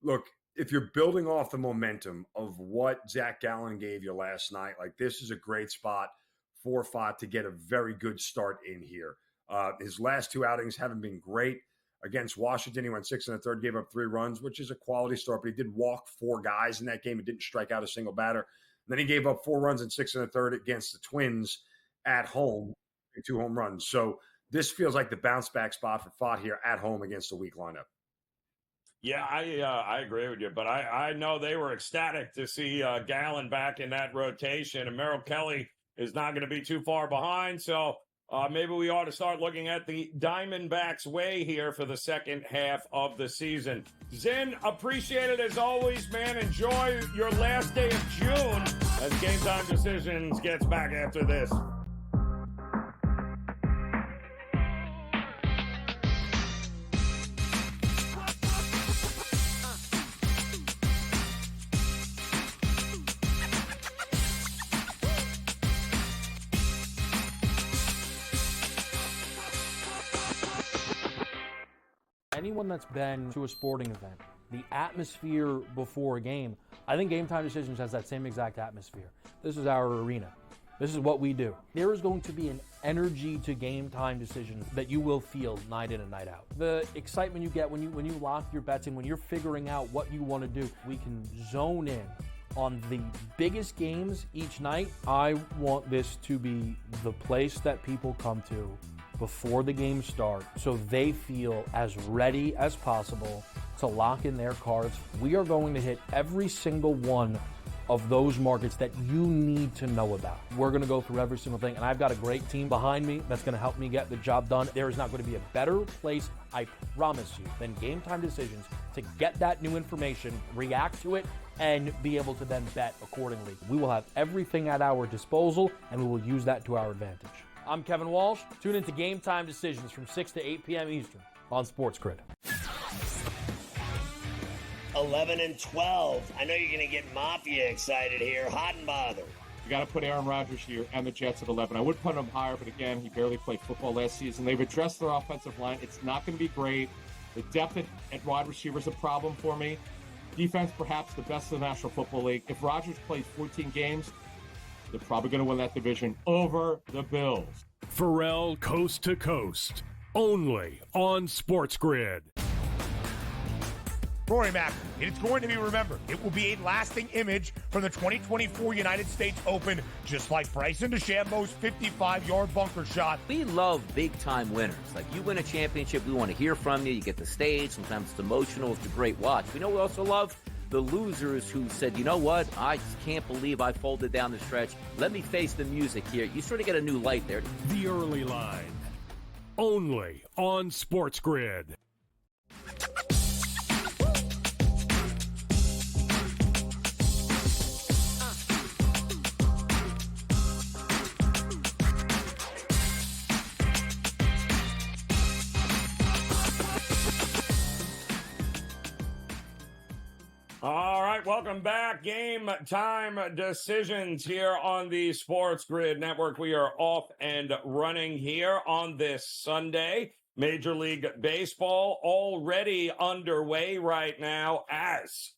look, if you're building off the momentum of what Zach Gallen gave you last night, like this is a great spot for Pfaadt to get a very good start in here. His last 2 outings haven't been great. Against Washington, he went 6 1/3, gave up 3 runs, which is a quality start, but he did walk 4 guys in that game and didn't strike out a single batter. And then he gave up 4 runs in 6 1/3 against the Twins at home, 2 home runs. So this feels like the bounce back spot for Pfaadt here at home against a weak lineup. Yeah, I agree with you, but I know they were ecstatic to see Gallen back in that rotation, and Merrill Kelly is not going to be too far behind, so maybe we ought to start looking at the Diamondbacks way here for the second half of the season. Zin, appreciate it as always, man. Enjoy your last day of June as Game Time Decisions gets back after this. Anyone that's been to a sporting event, the atmosphere before a game, I think Game Time Decisions has that same exact atmosphere. This is our arena. This is what we do. There is going to be an energy to Game Time Decisions that you will feel night in and night out. The excitement you get when you lock your bets in, when you're figuring out what you want to do, we can zone in on the biggest games each night. I want this to be the place that people come to before the games start so they feel as ready as possible to lock in their cards. We are going to hit every single one of those markets that you need to know about. We're going to go through every single thing, and I've got a great team behind me that's going to help me get the job done. There is not going to be a better place, I promise you, than Game Time Decisions to get that new information, react to it, and be able to then bet accordingly. We will have everything at our disposal, and we will use that to our advantage. I'm Kevin Walsh. Tune into Game Time Decisions from 6 to 8 p.m. Eastern on SportsGrid. 11 and 12. I know you're going to get Mafia excited here. Hot and bothered. You got to put Aaron Rodgers here and the Jets at 11. I would put him higher, but again, he barely played football last season. They've addressed their offensive line. It's not going to be great. The depth at wide receiver is a problem for me. Defense, perhaps the best in the National Football League. If Rodgers plays 14 games, they're probably going to win that division over the Bills. Pharrell Coast to Coast, only on SportsGrid. Rory Mack, it's going to be remembered. It will be a lasting image from the 2024 United States Open, just like Bryson DeChambeau's 55-yard bunker shot. We love big-time winners. Like, you win a championship, we want to hear from you. You get the stage. Sometimes it's emotional. It's a great watch. We know we also love the losers who said, you know what, I just can't believe I folded down the stretch. Let me face the music here. You sort of get a new light there. The Early Line, only on SportsGrid. All right, welcome back. Game Time Decisions here on the SportsGrid Network. We are off and running here on this Sunday. Major League Baseball already underway right now as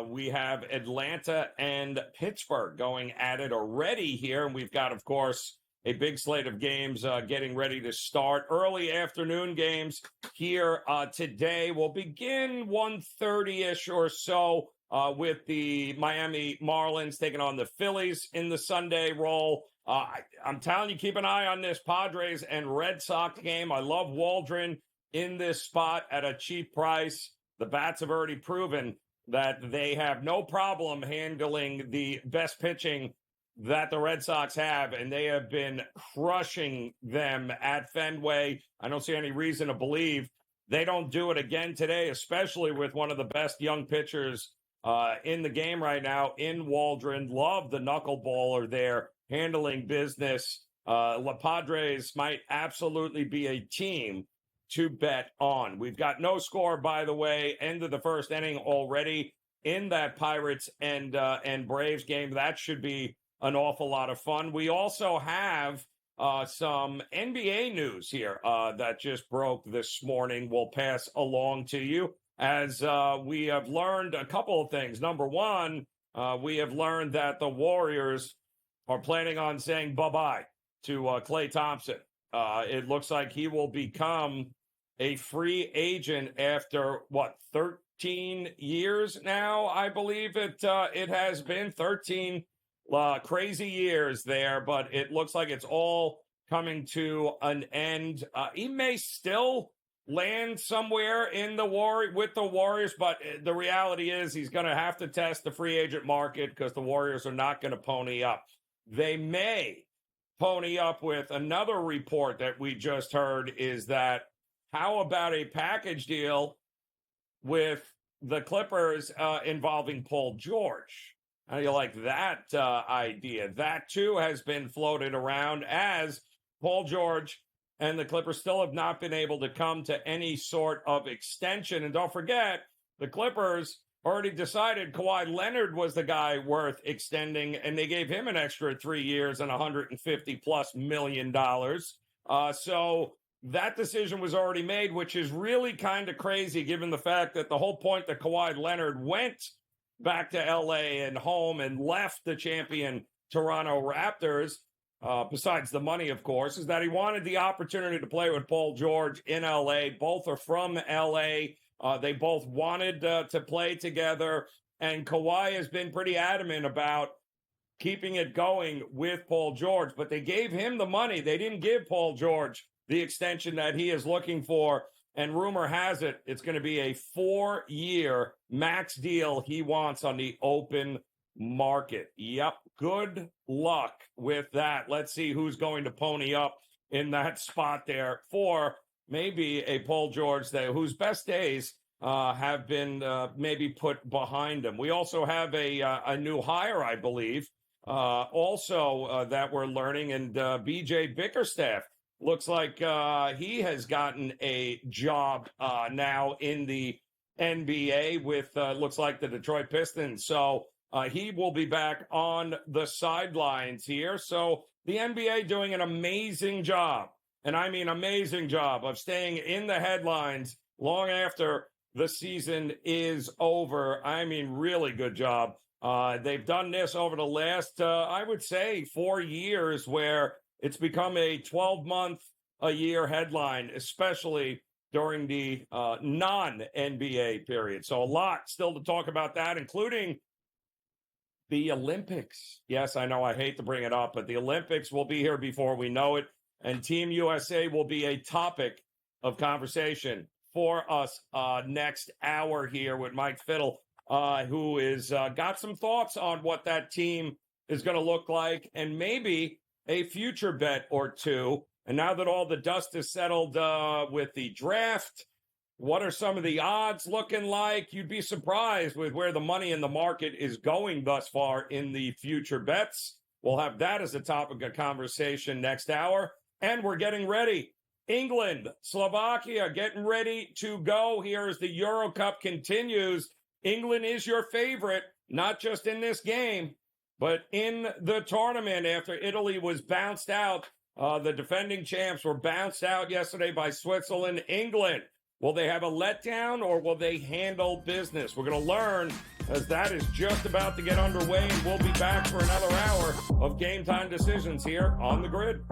we have Atlanta and Pittsburgh going at it already here. And we've got, of course, a big slate of games getting ready to start. Early afternoon games here today will begin 1:30-ish or so with the Miami Marlins taking on the Phillies in the Sunday roll. I'm telling you, keep an eye on this Padres and Red Sox game. I love Waldron in this spot at a cheap price. The Bats have already proven that they have no problem handling the best pitching that the Red Sox have, and they have been crushing them at Fenway. I don't see any reason to believe they don't do it again today, especially with one of the best young pitchers in the game right now in Waldron. Love the knuckleballer there handling business. La Padres might absolutely be a team to bet on. We've got no score, by the way, end of the first inning already in that Pirates and Braves game. That should be an awful lot of fun. We also have some NBA news here that just broke this morning. We'll pass along to you as we have learned a couple of things. Number one, we have learned that the Warriors are planning on saying bye-bye to Klay Thompson. It looks like he will become a free agent after, 13 years now, I believe it has been 13 crazy years there, but it looks like it's all coming to an end. He may still land somewhere in with the Warriors, but the reality is he's going to have to test the free agent market because the Warriors are not going to pony up. They may pony up with another report that we just heard is that how about a package deal with the Clippers involving Paul George? How do you like that idea? That, too, has been floated around as Paul George and the Clippers still have not been able to come to any sort of extension. And don't forget, the Clippers already decided Kawhi Leonard was the guy worth extending, and they gave him an extra 3 years and $150+ million. So that decision was already made, which is really kind of crazy given the fact that the whole point that Kawhi Leonard went back to L.A. and home and left the champion Toronto Raptors, besides the money, of course, is that he wanted the opportunity to play with Paul George in L.A. Both are from L.A. They both wanted to play together, and Kawhi has been pretty adamant about keeping it going with Paul George, but they gave him the money. They didn't give Paul George the extension that he is looking for. And rumor has it, it's going to be a 4-year max deal he wants on the open market. Yep. Good luck with that. Let's see who's going to pony up in that spot there for maybe a Paul George whose best days have been maybe put behind him. We also have a new hire, I believe, that we're learning. And BJ Bickerstaff looks like he has gotten a job now in the NBA with, looks like, the Detroit Pistons. So he will be back on the sidelines here. So the NBA doing an amazing job, and I mean amazing job, of staying in the headlines long after the season is over. I mean, really good job. They've done this over the last, I would say, 4 years, where it's become a 12-month-a-year headline, especially during the non-NBA period. So a lot still to talk about that, including the Olympics. Yes, I know I hate to bring it up, but the Olympics will be here before we know it, and Team USA will be a topic of conversation for us next hour here with Mike Fiddle, who is got some thoughts on what that team is going to look like and maybe a future bet or two. And now that all the dust is settled with the draft, what are some of the odds looking like? You'd be surprised with where the money in the market is going thus far in the future bets. We'll have that as a topic of conversation next hour. And we're getting ready. England, Slovakia getting ready to go here as the Euro Cup continues. England is your favorite, not just in this game, but in the tournament after Italy was bounced out. The defending champs were bounced out yesterday by Switzerland. England Will they have a letdown or will they handle business? We're going to learn as that is just about to get underway, and we'll be back for another hour of Game Time Decisions here on the Grid.